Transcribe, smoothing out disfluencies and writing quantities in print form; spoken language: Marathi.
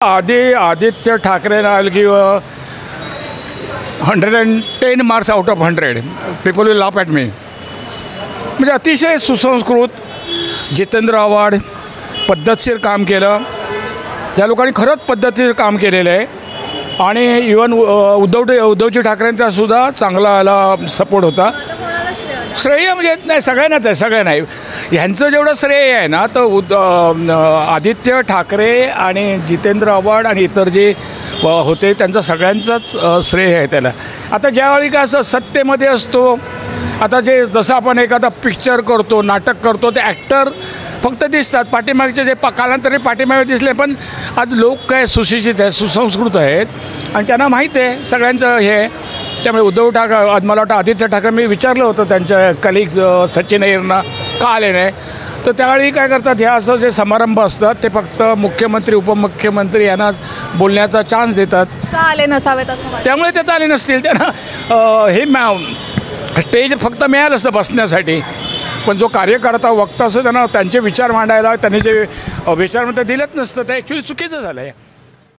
Aditya Thackeray will give 110 marks out of 100. People will laugh at me. म्हणजे अतिशय सुसंस्कृत, जितेंद्र आव्हाड, पद्धतशीर काम केलं. त्या लोकांनी खरंच पद्धतशीर काम केलेलं आहे आणि इवन उद्धवजी ठाकरेंचा सुद्धा चांगला याला सपोर्ट होता. श्रेय म्हणजे नाही सगळ्यांनाच आहे, सगळ्यांना आहे. ह्यांचं जेवढं श्रेय आहे ना तर आदित्य ठाकरे आणि जितेंद्र आव्हाड आणि इतर जे होते त्यांचं सगळ्यांचंच श्रेय आहे त्याला. आता ज्यावेळी काय असं सत्तेमध्ये असतो, आता जे जसं आपण एखादा पिक्चर करतो, नाटक करतो, ते ॲक्टर फक्त दिसतात, पाठीमागचे जे कालांतरी पाठीमागे दिसले, पण आज लोक काय सुशिक्षित आहेत, सुसंस्कृत आहेत आणि त्यांना माहीत आहे सगळ्यांचं हे. त्यामुळे उद्धव ठाकरे, मला वाटतं आदित्य ठाकरे, मी विचारलं होतं त्यांच्या कलिग सचिन अय्यरना का आले नाही, तर त्यावेळी काय करतात, ह्या असं जे समारंभ असतात ते फक्त मुख्यमंत्री उपमुख्यमंत्री यांना बोलण्याचा चान्स देतात. का आले नसावेत असं? त्यामुळे ते आले नसतील. त्यांना हे स्टेज फक्त मिळालं असतं बसण्यासाठी, पण जो कार्यकर्ता वक्ता असतो त्यांना त्यांचे विचार मांडायला त्यांनी जे विचार म्हणतात दिलेच नसतं. ते ॲक्च्युली चुकीचं झालं आहे.